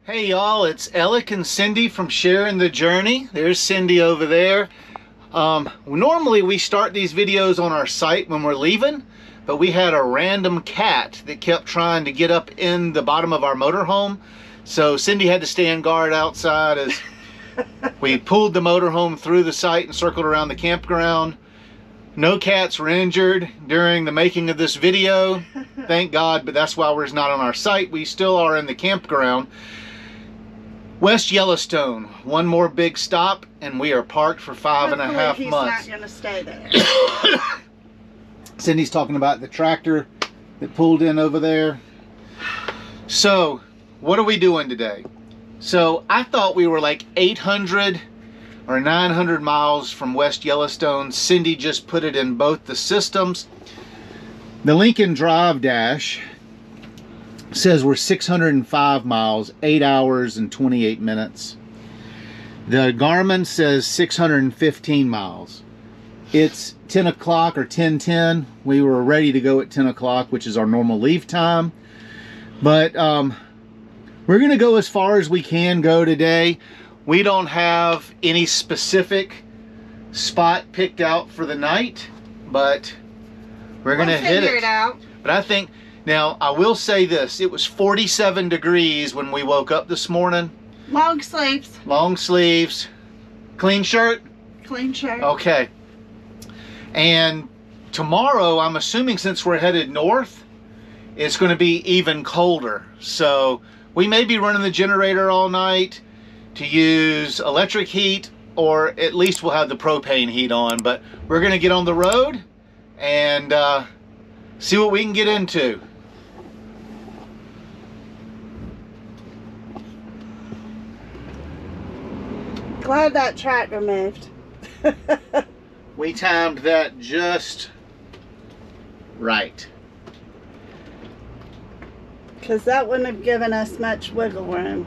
Hey y'all, it's Alec and Cindy from Sharing the Journey. There's Cindy over there. Normally we start these videos on our site when we're leaving, but we had a random cat that kept trying to get up in the bottom of our motorhome. So Cindy had to stand guard outside as we pulled the motorhome through the site and circled around the campground. No cats were injured during the making of this video, thank God, but that's why we're not on our site. We still are in the campground. West Yellowstone, one more big stop, and we are parked for 5.5 months. He's not going to stay there. Cindy's talking about the tractor that pulled in over there. So, what are we doing today? So, I thought we were like 800 or 900 miles from West Yellowstone. Cindy just put it in both the systems. The Lincoln Drive Dash says we're 605 miles, 8 hours and 28 minutes. The Garmin says 615 miles. It's 10 o'clock or 10:10. We were ready to go at 10 o'clock, which is our normal leave time. But we're going to go as far as we can go today. We don't have any specific spot picked out for the night, but we're going to hit it. Figure it out. But I think, now I will say this, it was 47 degrees when we woke up this morning. Long sleeves. Long sleeves. Clean shirt? Clean shirt. Okay. And tomorrow, I'm assuming since we're headed north, it's going to be even colder. So we may be running the generator all night to use electric heat, or at least we'll have the propane heat on. But we're going to get on the road and see what we can get into. Glad that tractor moved. We timed that just right. Because that wouldn't have given us much wiggle room.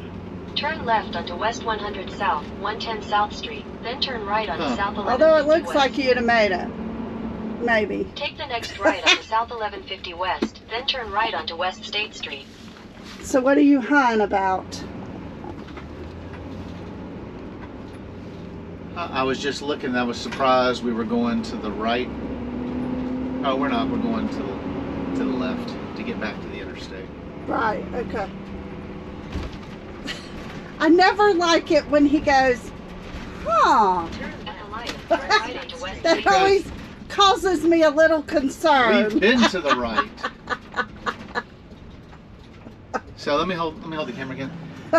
Turn left onto West 100 South, 110 South Street, then turn right onto South 1150 Although it looks West. like you'd have made it. Maybe. Take the next right onto South 1150 West, then turn right onto West State Street. So what are you hun about? I was just looking, I was surprised we were going to the right. Oh, we're not, we're going to the left to get back to the interstate. Right, okay. I never like it when he goes, huh. Turn at the light, turn right onto West That State always causes me a little concern. We've been to the right. So let me hold the camera again.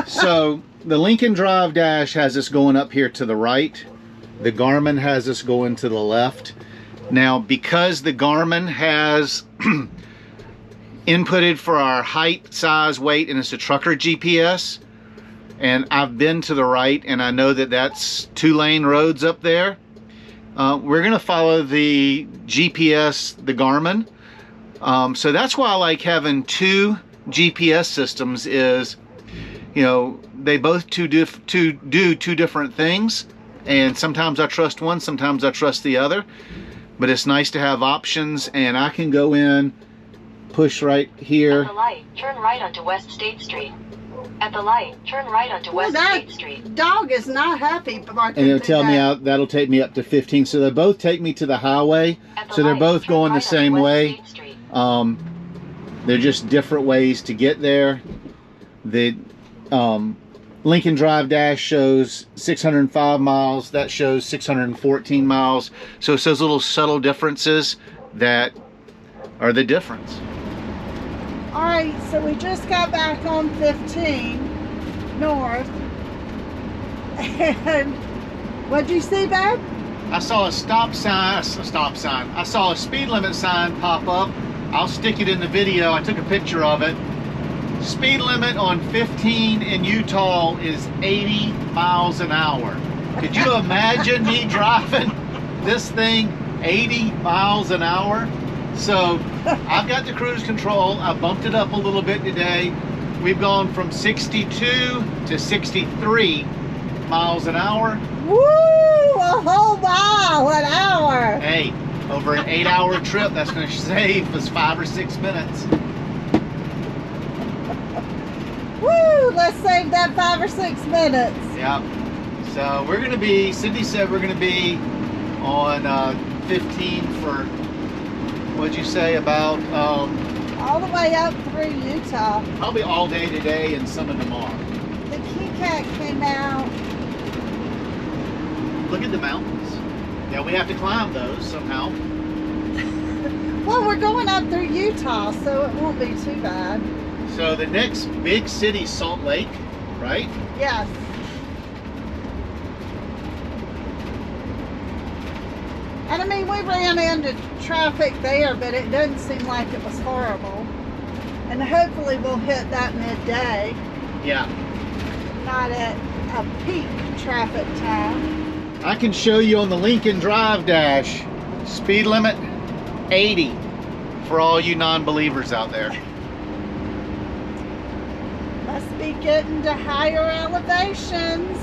So the Lincoln Drive Dash has us going up here to the right. The Garmin has us going to the left. Now, because the Garmin has inputted for our height, size, weight, and it's a trucker GPS, and I've been to the right, and I know that that's 2-lane roads up there. We're going to follow the GPS, the Garmin. So that's why I like having two GPS systems is, you know, they both do two different things. And sometimes I trust one, sometimes I trust the other. But it's nice to have options, and I can go in, push right here. At the light, turn right onto West State Street. At the light, turn right onto West State Street. Dog is not happy barking. And it'll tell me out, that'll take me up to 15. So they both take me to the highway. So they're both going the same way. They're just different ways to get there. The Lincoln Drive Dash shows 605 miles. That shows 614 miles. So it's those little subtle differences that are the difference. All right, so we just got back on 15 north. And what'd you see, babe? I saw a stop sign. I saw a speed limit sign pop up. I'll stick it in the video. I took a picture of it. Speed limit on 15 in Utah is 80 miles an hour. Could you imagine me driving this thing 80 miles an hour? So I've got the cruise control. I bumped it up a little bit today. We've gone from 62 to 63 miles an hour. Woo! A whole mile an hour. Hey, over an 8-hour trip, that's going to save us 5 or 6 minutes. Woo! Woo, let's save that 5 or 6 minutes. Yep. So we're gonna be, Cindy said we're gonna be on 15 for, what'd you say, about All the way up through Utah. probably all day today and some of tomorrow. The Key Cat came out. Look at the mountains. Yeah, we have to climb those somehow. Well, we're going up through Utah, so it won't be too bad. So the next big city, Salt Lake, right? Yes. And I mean, we ran into traffic there, but it doesn't seem like it was horrible. And hopefully we'll hit that midday, Yeah. not at a peak traffic time. I can show you on the Lincoln Drive dash, speed limit 80 for all you non-believers out there. Must be getting to higher elevations.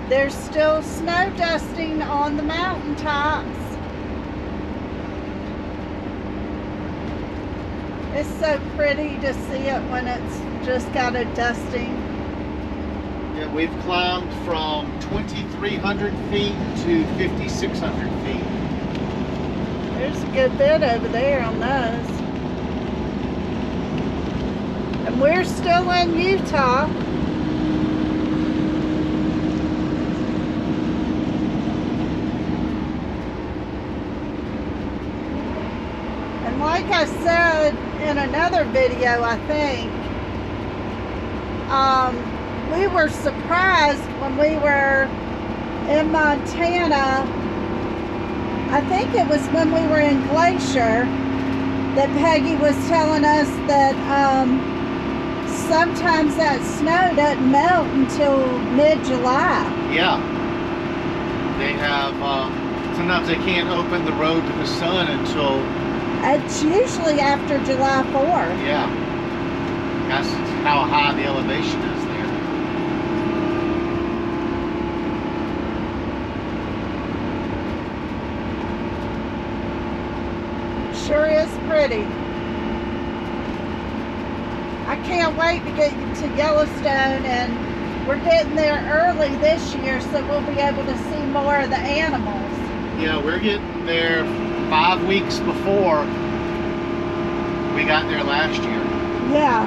There's still snow dusting on the mountaintops. It's so pretty to see it when it's just got a dusting. Yeah, we've climbed from 2,300 feet to 5,600 feet. There's a good bit over there on those. And we're still in Utah. And like I said in another video, I think, we were surprised when we were in Montana. I think it was when we were in Glacier that Peggy was telling us that sometimes that snow doesn't melt until mid-July. Yeah. They have, sometimes they can't open the road to the sun until... It's usually after July 4th. Yeah. That's how high the elevation is there. Sure is pretty. I can't wait to get to Yellowstone, and we're getting there early this year, so we'll be able to see more of the animals. Yeah, we're getting there 5 weeks before we got there last year. Yeah.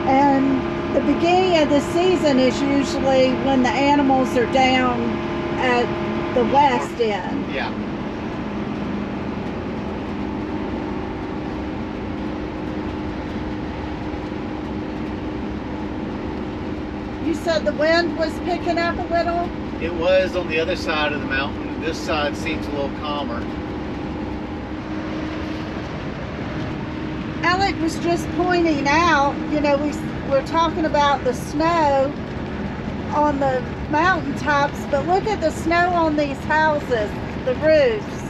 And the beginning of the season is usually when the animals are down at the west end. Yeah. You said the wind was picking up a little? It was on the other side of the mountain. This side seems a little calmer. Alec was just pointing out, you know, we're talking about the snow on the mountaintops, but look at the snow on these houses, the roofs.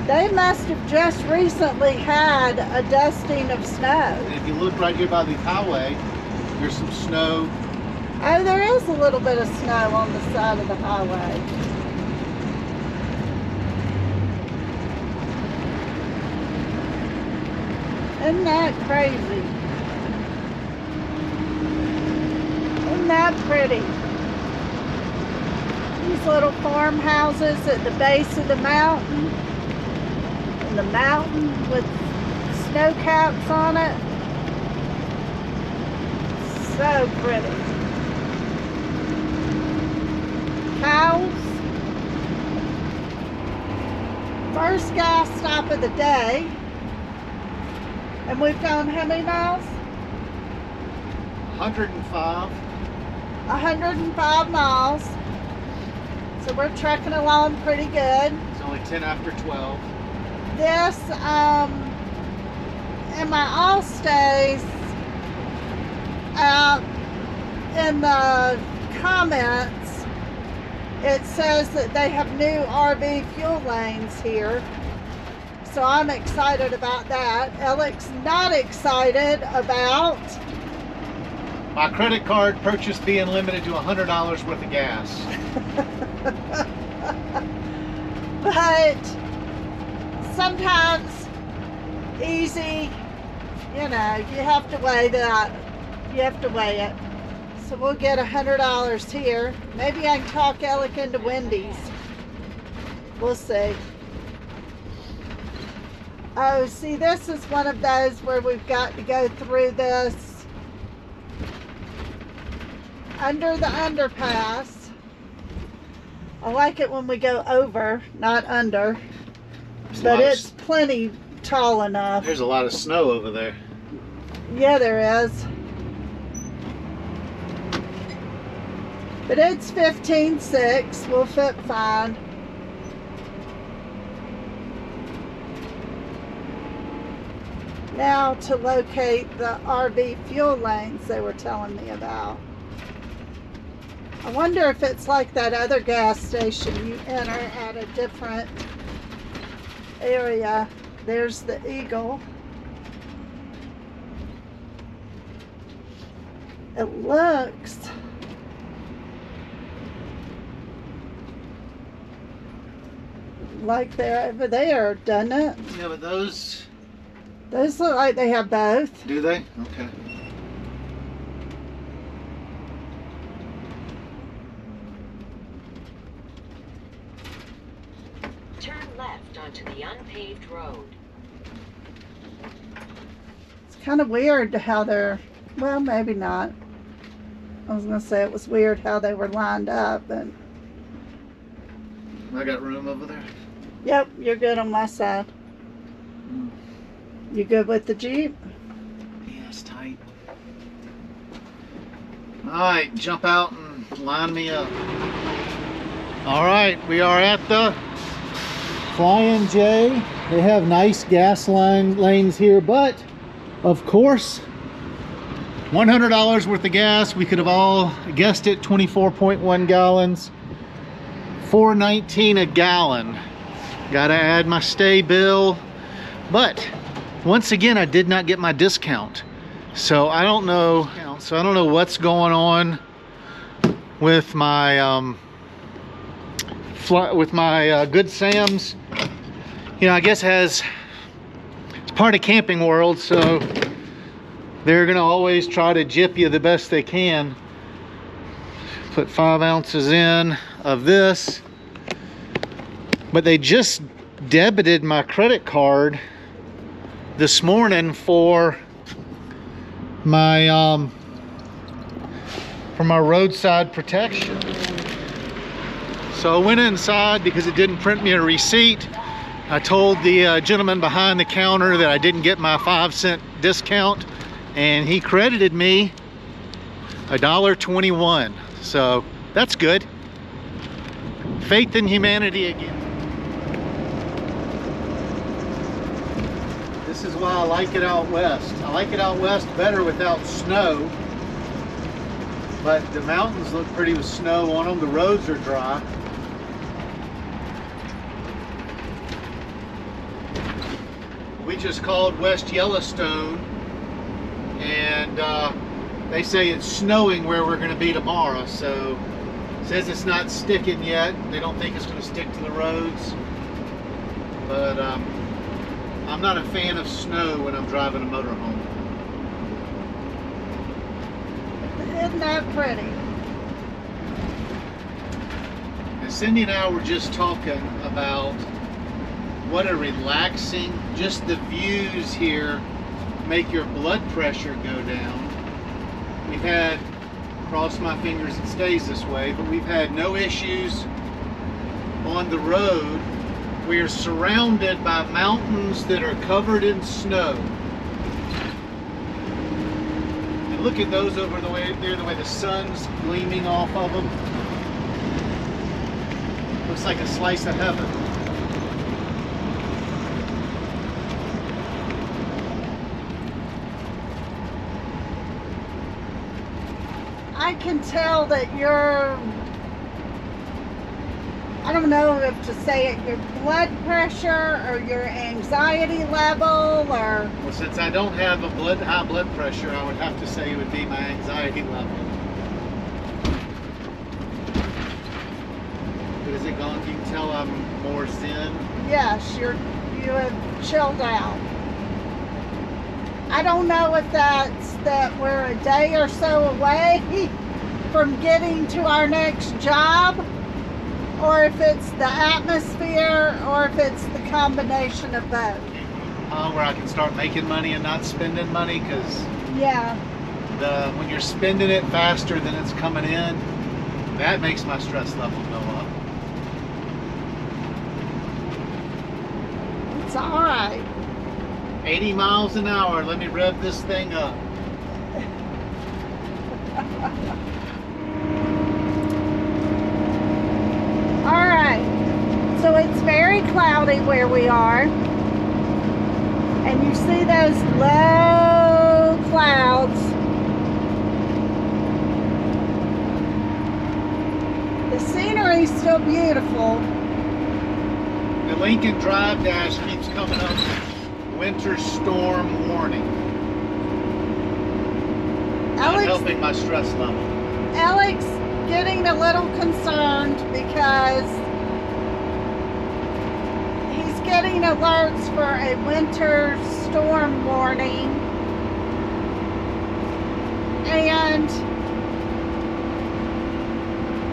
They must have just recently had a dusting of snow. And if you look right here by the highway, there's some snow. Oh, there is a little bit of snow on the side of the highway. Isn't that crazy? Isn't that pretty? These little farmhouses at the base of the mountain. And the mountain with snow caps on it. So pretty. Cows. First gas stop of the day. And we've gone how many miles? 105. 105 miles. So we're trekking along pretty good. It's only 10 after 12. This, in my all stays, out in the comments, it says that they have new RV fuel lanes here. So I'm excited about that. Alec's not excited about My credit card purchase being limited to $100 worth of gas. but sometimes easy, you know, you have to weigh that You have to weigh it. So we'll get $100 here. Maybe I can talk Alec into Wendy's. We'll see. Oh, see, this is one of those where we've got to go through this under the underpass. I like it when we go over, not under. But it's plenty tall enough. There's a lot of snow over there. Yeah, there is. But it's 15.6. We'll fit fine. Now to locate the RV fuel lanes they were telling me about. I wonder if it's like that other gas station you enter at a different area. There's the Eagle. It looks like they're over there, doesn't it? Yeah, but those look like they have both. do they? Okay. Turn left onto the unpaved road. It's kind of weird how they're, well, maybe not. I was going to say it was weird how they were lined up, but I got room over there. yep, you're good on my side. You good with the Jeep? Yeah, it's tight. Alright, jump out and line me up. Alright, we are at the Flying J. They have nice gas lanes here, but of course, $100 worth of gas. We could have all guessed it, 24.1 gallons. $4.19 a gallon. Gotta add my stay bill. But once again, I did not get my discount. So I don't know what's going on with my Good Sam's. You know, I guess it's part of Camping World, so they're gonna always try to gyp you the best they can. Put 5 ounces in of this, but they just debited my credit card this morning for my roadside protection. So I went inside because it didn't print me a receipt. I told the gentleman behind the counter that I didn't get my 5-cent discount, and he credited me $1.21. So that's good. Faith in humanity again. This is why I like it out west. I like it out west better without snow, but the mountains look pretty with snow on them. The roads are dry. We just called West Yellowstone, and they say it's snowing where we're going to be tomorrow. So it says it's not sticking yet. They don't think it's going to stick to the roads, but I'm not a fan of snow when I'm driving a motorhome. Isn't that pretty? And Cindy and I were just talking about what a relaxing, just the views here make your blood pressure go down. We've had, cross my fingers it stays this way, but we've had no issues on the road. We are surrounded by mountains that are covered in snow. And look at those over the way there, the way the sun's gleaming off of them. Looks like a slice of heaven. I can tell that you're, I don't know if to say it, your blood pressure or your anxiety level, or... Well, since I don't have a high blood pressure, I would have to say it would be my anxiety level. But is it gone? You can tell I'm more zen. Yes, you have chilled out. I don't know if that's that we're a day or so away from getting to our next job, or if it's the atmosphere, or if it's the combination of both. Where I can start making money and not spending money, because Yeah. when you're spending it faster than it's coming in, that makes my stress level go up. It's all right. 80 miles an hour. Let me rev this thing up. All right. So it's very cloudy where we are. And you see those low clouds. The scenery's still beautiful. The Lincoln Drive dash keeps coming up. Winter storm warning. Not Alex, helping my stress level. Alex getting a little concerned because he's getting alerts for a winter storm warning, and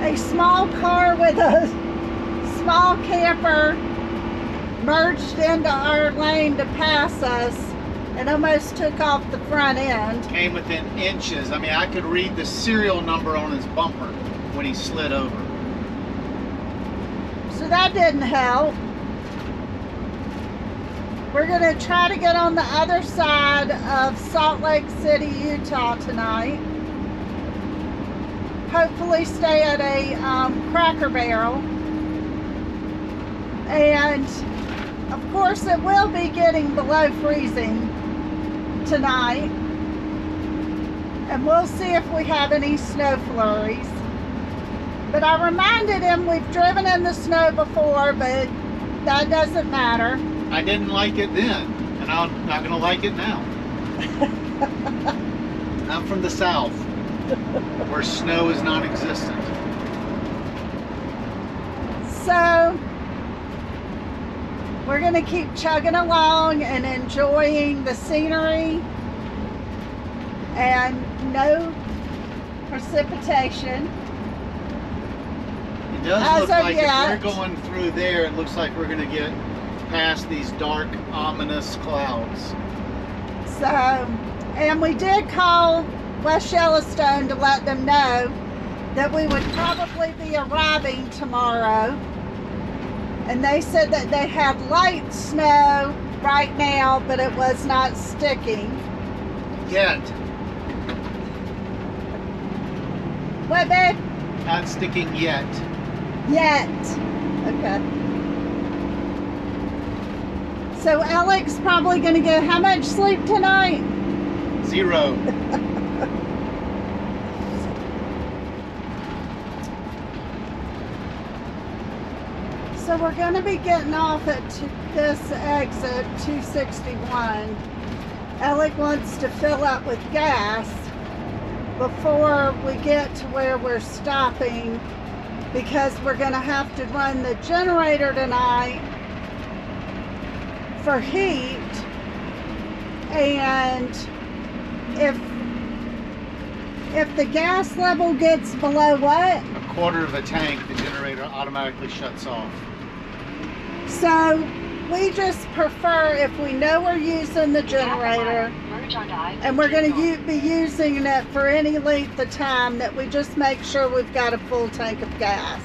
a small car with a small camper merged into our lane to pass us and almost took off the front end. Came within inches. I mean, I could read the serial number on his bumper when he slid over. So that didn't help. We're going to try to get on the other side of Salt Lake City, Utah tonight. Hopefully stay at a Cracker Barrel. And of course it will be getting below freezing tonight. And we'll see if we have any snow flurries. But I reminded him we've driven in the snow before, but that doesn't matter. I didn't like it then, and I'm not going to like it now. I'm from the South, where snow is non-existent. So we're going to keep chugging along and enjoying the scenery, and no precipitation. It does As look of like yet. if we're going through there, it looks like we're going to get past these dark, ominous clouds. So, and we did call West Yellowstone to let them know that we would probably be arriving tomorrow. And they said that they had light snow right now, but it was not sticking. Yet. What, babe? Not sticking yet. Yet. Okay. So Alex probably going to get how much sleep tonight? 0. So we're going to be getting off at this exit, 261. Alec wants to fill up with gas before we get to where we're stopping, because we're going to have to run the generator tonight for heat. And if the gas level gets below what? A quarter of a tank, the generator automatically shuts off. So we just prefer, if we know we're using the generator and we're going to be using it for any length of time, that we just make sure we've got a full tank of gas.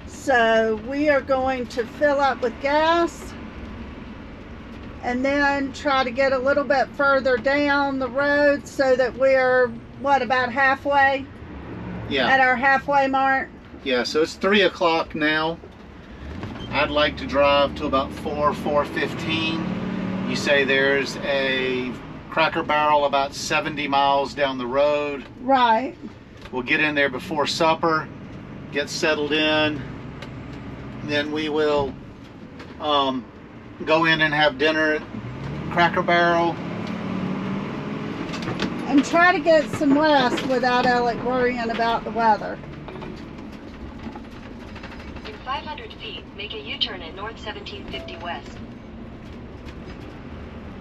So we are going to fill up with gas and then try to get a little bit further down the road so that we're, what, about halfway? Yeah. At our halfway mark? Yeah, so it's 3 o'clock now. I'd like to drive to about 4:15. You say there's a Cracker Barrel about 70 miles down the road. Right. We'll get in there before supper, get settled in, then we will go in and have dinner at Cracker Barrel. And try to get some rest without Alec worrying about the weather. In 500 feet, make a U-turn at North 1750 West.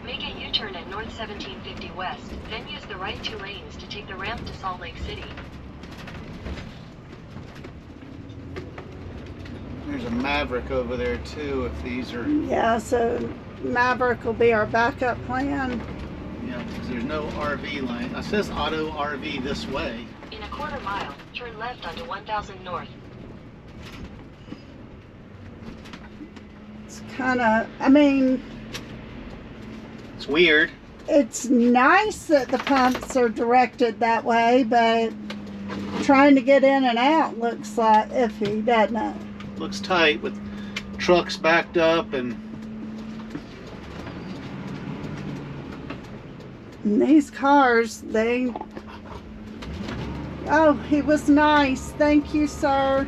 Make a U-turn at North 1750 West, then use the right 2 lanes to take the ramp to Salt Lake City. There's a Maverick over there too, if these are... Yeah, so Maverick will be our backup plan. Yeah, because there's no RV lane. It says auto RV this way. In a quarter mile, turn left onto 1000 North. It's kind of, I mean... It's weird. It's nice that the pumps are directed that way, but trying to get in and out looks like iffy, doesn't it? Looks tight with trucks backed up and these cars, they... Oh, he was nice. Thank you, sir.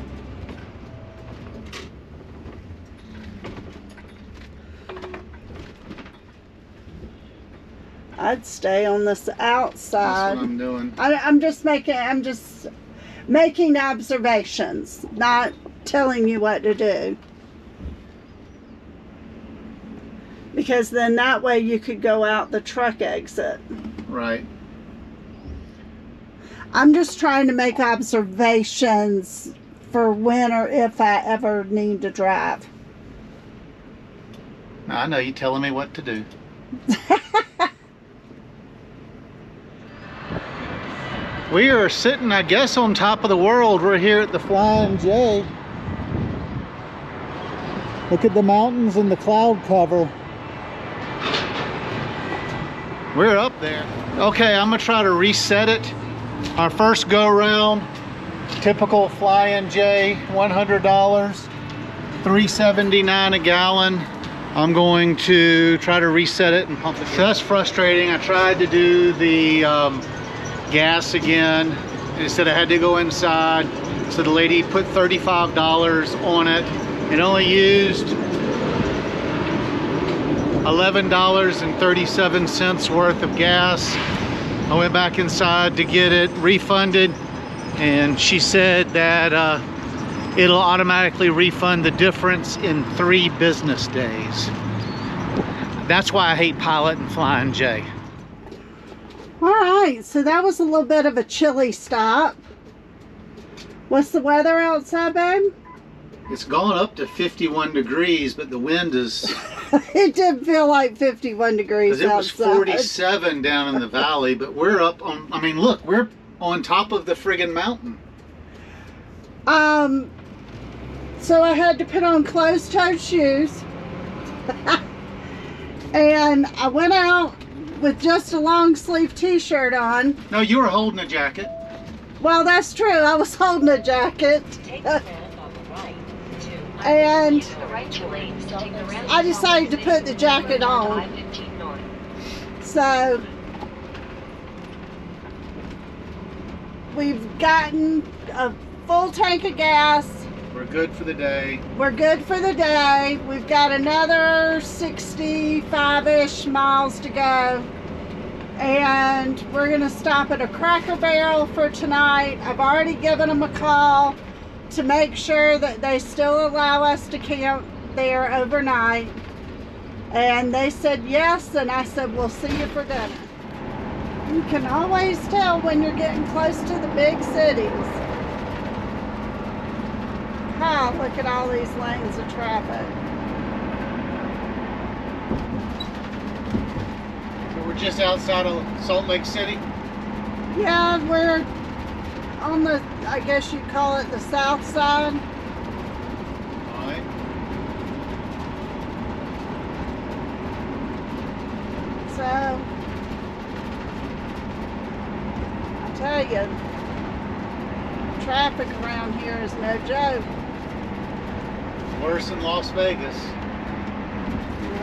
I'd stay on this outside. that's what I'm doing. I'm just making observations, not telling you what to do. Because then that way you could go out the truck exit. Right. I'm just trying to make observations for when or if I ever need to drive. I know you telling me what to do. We are sitting, I guess, on top of the world. We're here at the Flying J. Look at the mountains and the cloud cover. We're up there. Okay, I'm gonna try to reset it. Our first go round, typical Flying J, $100, $3.79 a gallon. I'm going to try to reset it and pump it. So that's frustrating. I tried to do the gas again. It said I had to go inside. So the lady put $35 on it. It only used $11.37 worth of gas. I went back inside to get it refunded, and she said that it'll automatically refund the difference in 3 business days. That's why I hate Pilot and Flying J. All right, so that was a little bit of a chilly stop. What's the weather outside, babe? It's gone up to 51 degrees, but the wind is... It did feel like 51 degrees it was outside. 47 down in the valley, but we're up on... I mean, look, we're on top of the friggin' mountain. So I had to put on closed-toed shoes. And I went out with just a long sleeve t-shirt on. No, you were holding a jacket. Well, that's true. I was holding a jacket. And I decided to put the jacket on. So we've gotten a full tank of gas. We're good for the day. We're good for the day. We've got another 65-ish miles to go. And we're going to stop at a Cracker Barrel for tonight. I've already given them a call to make sure that they still allow us to camp there overnight. And they said yes, and I said, we'll see you for dinner. You can always tell when you're getting close to the big cities. Ah, look at all these lanes of traffic. So we're just outside of Salt Lake City? Yeah, we're on the, I guess you'd call it the south side. All right. So, I tell you, traffic around here is no joke. Worse than Las Vegas.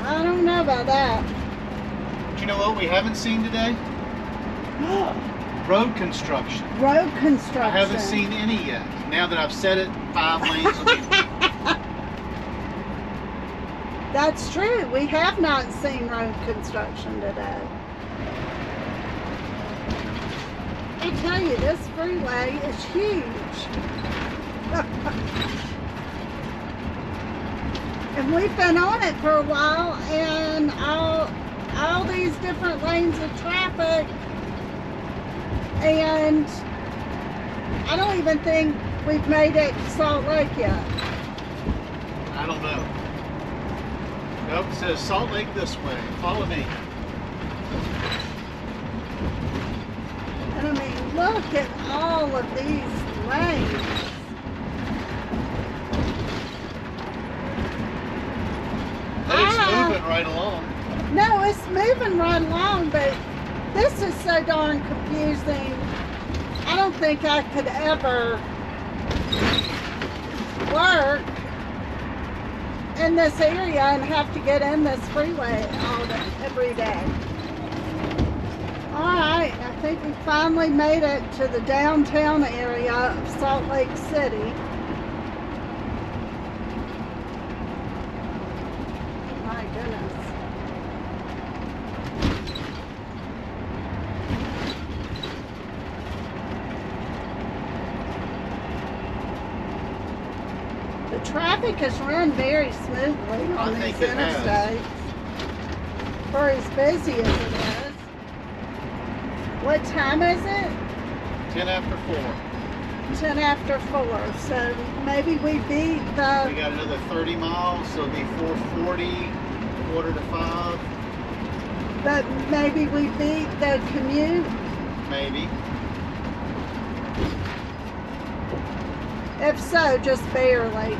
I don't know about that. But you know what we haven't seen today? Road construction. Road construction. I haven't seen any yet. Now that I've said it, 5 lanes will be... That's true. We have not seen road construction today. I tell you, this freeway is huge. And we've been on it for a while, and I all these different lanes of traffic, and I don't even think we've made it to Salt Lake yet. I don't know. Nope, it says Salt Lake this way. Follow me. And I mean, look at all of these lanes. It's moving right along. No, it's moving right along, but this is so darn confusing. I don't think I could ever work in this area and have to get in this freeway every day. Alright, I think we finally made it to the downtown area of Salt Lake City. My goodness. The traffic has run very smoothly on these interstates. For as busy as it is. What time is it? 10 after 4. 10 after 4. So maybe we beat the... We got another 30 miles, so it'll be 4:40, 4:45. But maybe we beat the commute. Maybe. If so, just barely.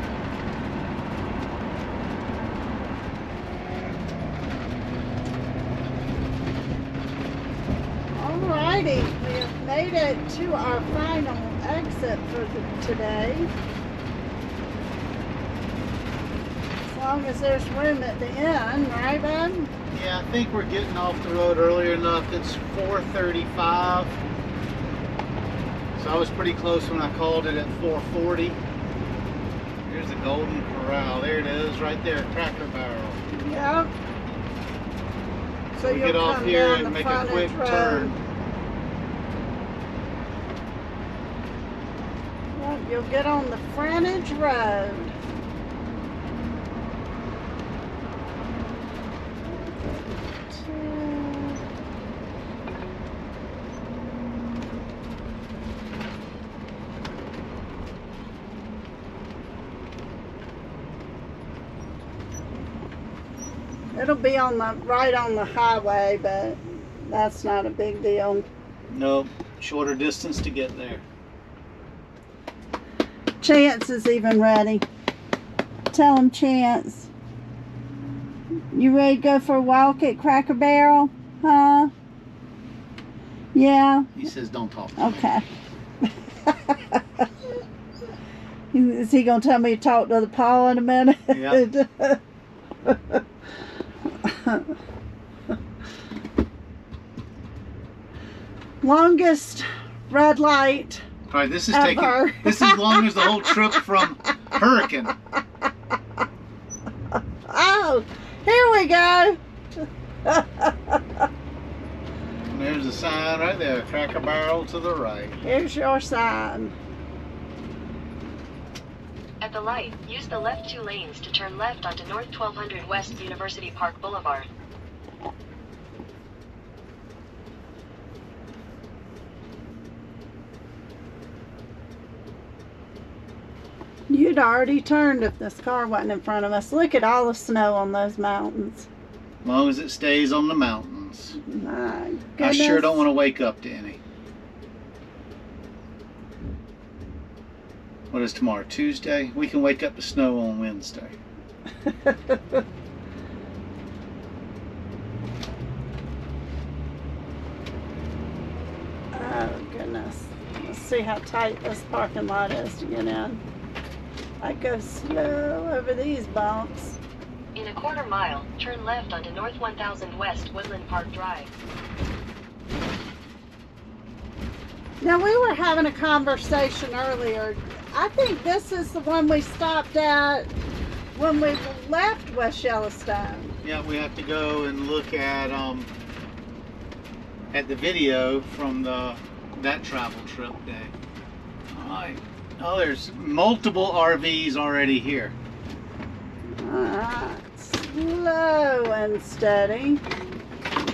Alrighty, we have made it to our final exit for today. As long as there's room at the end, right, Ben? Yeah, I think we're getting off the road earlier enough. It's 4:35. So I was pretty close when I called it at 4:40. Here's the Golden Corral. There it is, right there, Cracker Barrel. Yep. So we you'll get off come here down and the make a frontage quick road. turn. Yep, you'll get on the frontage road. It'll be on the right on the highway, but that's not a big deal. Nope, shorter distance to get there. Chance is even ready. Tell him, Chance. You ready to go for a walk at Cracker Barrel? Huh? Yeah? He says don't talk. Okay. Is he going to tell me to talk to the paw in a minute? Yeah. Longest red light. All right, this is ever. taking. This is as long as the whole trip from Hurricane. Oh, here we go. And there's a sign right there, Cracker Barrel to the right. Here's your sign. At the light, use the left 2 lanes to turn left onto North 1200 West University Park Boulevard. You'd already turned if this car wasn't in front of us. Look at all the snow on those mountains. As long as it stays on the mountains. My goodness. I sure don't want to wake up to any. What is tomorrow? Tuesday? We can wake up to snow on Wednesday. Oh goodness. Let's see how tight this parking lot is to get in. I go slow over these bumps. In a quarter mile, turn left onto North 1000 West Woodland Park Drive. Now we were having a conversation earlier. I think this is the one we stopped at when we left West Yellowstone. Yeah, we have to go and look at the video from that travel trip day. All right. Oh, there's multiple RVs already here. Alright, slow and steady.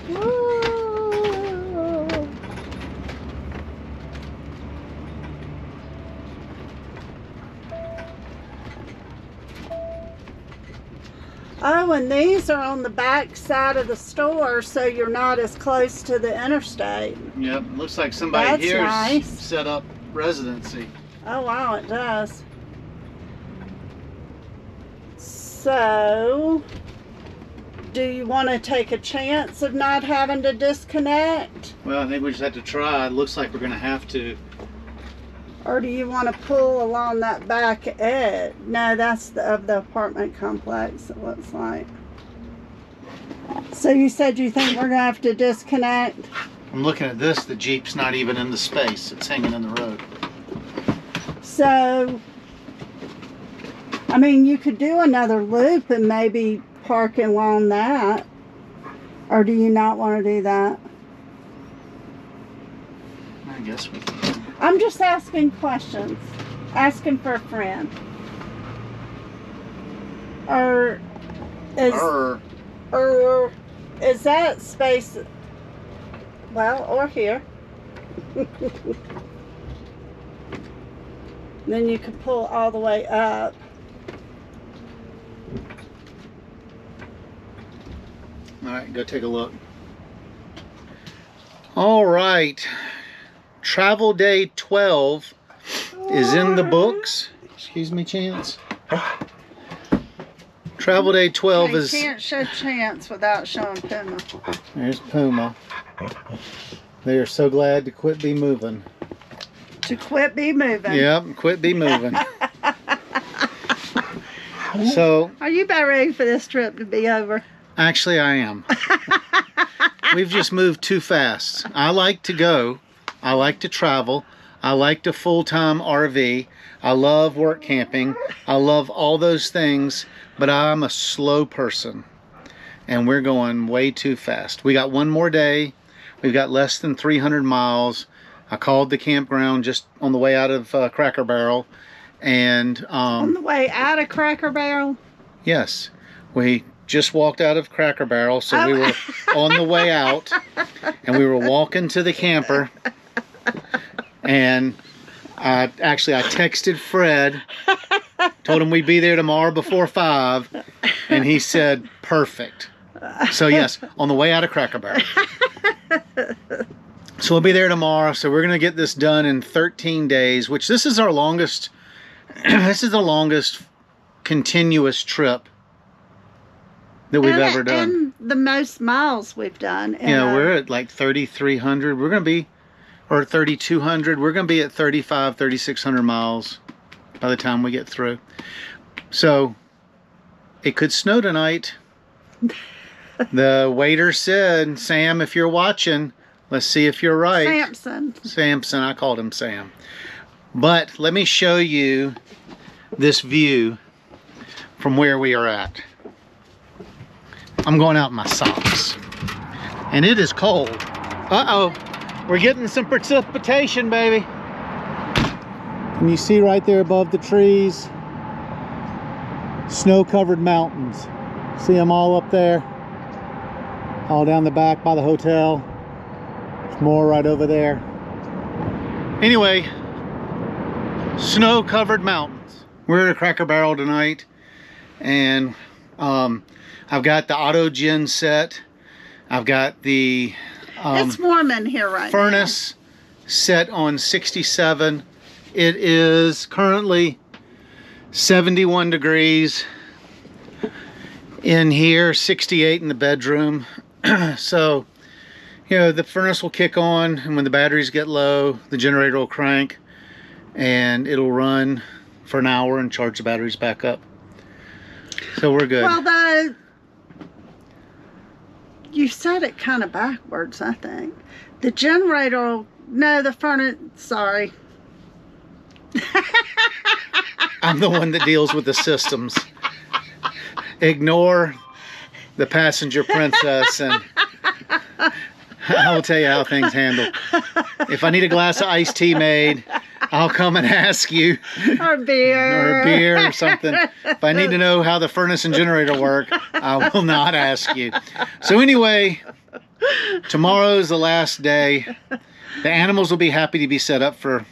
Woo. Oh, and these are on the back side of the store, so you're not as close to the interstate. Yep, looks like somebody That's here's nice. set up residency. Oh, wow, it does. So, do you want to take a chance of not having to disconnect? Well, I think we just have to try. It looks like we're going to have to. Or do you want to pull along that back edge? No, that's of the apartment complex, it looks like. So you said you think we're going to have to disconnect? I'm looking at this. The Jeep's not even in the space. It's hanging in the road. So, I mean, you could do another loop and maybe park along that. Or do you not want to do that? I guess we can. I'm just asking questions. Asking for a friend. Or is that space, well, or here. Then you can pull all the way up. All right, go take a look. All right. Travel day 12 is in the books. Excuse me, Chance. Travel day 12 You is... can't show Chance without showing Puma. There's Puma. They are so glad to quit be moving. To quit be moving. Yep, quit be moving. So... Are you about ready for this trip to be over? Actually, I am. We've just moved too fast. I like to go. I like to travel. I like to full-time RV. I love work camping. I love all those things, but I'm a slow person. And we're going way too fast. We got one more day. We've got less than 300 miles. I called the campground just on the way out of Cracker Barrel. And on the way out of Cracker Barrel? Yes. We just walked out of Cracker Barrel, so we were on the way out. And we were walking to the camper. And I texted Fred, told him we'd be there tomorrow before 5, and he said, perfect. So yes, on the way out of Cracker Barrel. So we'll be there tomorrow, so we're going to get this done in 13 days, which this is our longest, this is the longest continuous trip that we've ever done. And the most miles we've done. Yeah, we're at like 3,300. We're going to be, or 3,200. We're going to be at 3,600 miles by the time we get through. So it could snow tonight. The waiter said, Sam, if you're watching, let's see if you're right. Samson, I called him Sam. But let me show you this view from where we are at. I'm going out in my socks. And it is cold. Uh-oh. We're getting some precipitation, baby. Can you see right there above the trees? Snow-covered mountains. See them all up there? All down the back by the hotel. There's more right over there. Anyway, snow-covered mountains. We're at Cracker Barrel tonight, and I've got the auto gen set. I've got the it's warm in here right furnace now. Set on 67. It is currently 71 degrees in here, 68 in the bedroom. So, you know, the furnace will kick on, and when the batteries get low, the generator will crank, and it'll run for an hour and charge the batteries back up. So we're good. Well, you said it kind of backwards, I think. The generator will, no, the furnace, sorry. I'm the one that deals with the systems. Ignore the passenger princess, and I will tell you how things handle. If I need a glass of iced tea made, I'll come and ask you. Or beer. Or beer or something. If I need to know how the furnace and generator work, I will not ask you. So anyway, Tomorrow's the last day. The animals will be happy to be set up for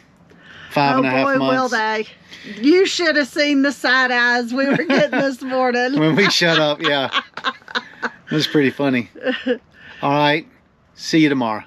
5.5 months. Oh boy, will they. You should have seen the side eyes we were getting this morning. When we shut up, yeah. It was pretty funny. All right. See you tomorrow.